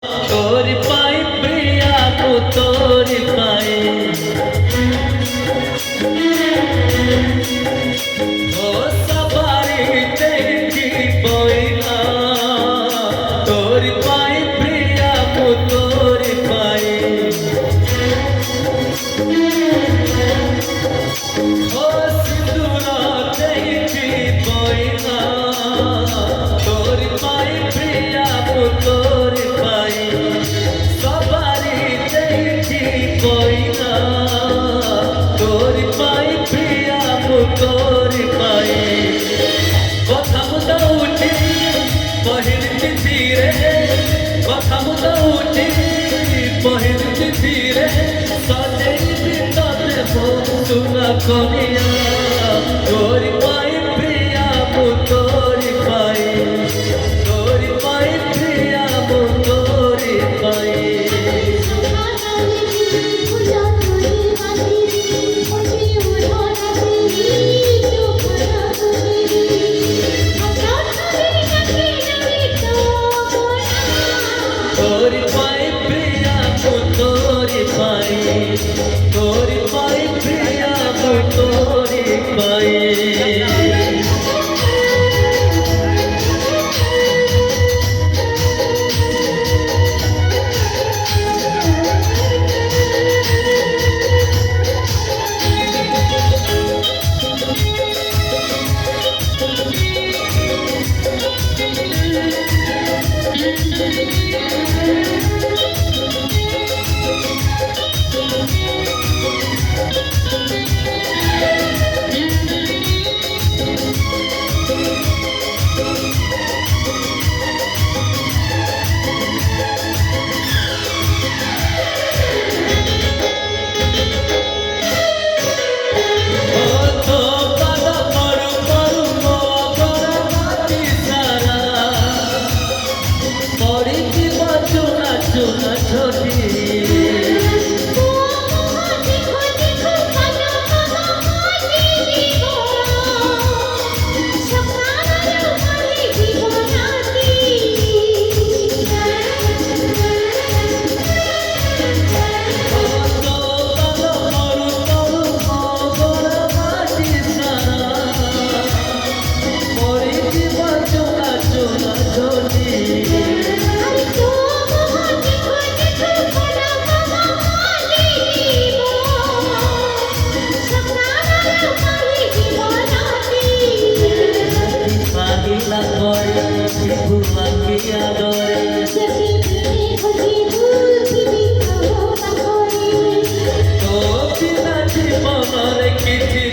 তোর পাই প্রিয়া গো তোর পাই ও সবারিতে জীবই না তোর পাই প্রিয়া গো তোর পাই ও সিঁদুরাতে জীবই না তোর পাই প্রিয়া গো তোর পাই সবারিতে জীবই না তোর পাই প্রিয়া গো তোর পাই কথা মতো উঠি বহির চিঠিরে কথা মতো উঠি বহির চিঠিরে সজেই বিততে সুনা করিয়া তোর পাই প্রিয়া গো তোর পাই তোর পাই প্রিয়া গো তোর পাই তোর পাই প্রিয়া গো তোর পাই তোর পাই প্রিয়া গো তোর পাই চুনা ছোটি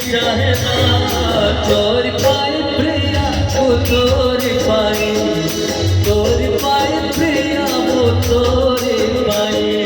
चाहे तोर पाई प्रिया वो तोर पाई प्रिया वो तोर पाई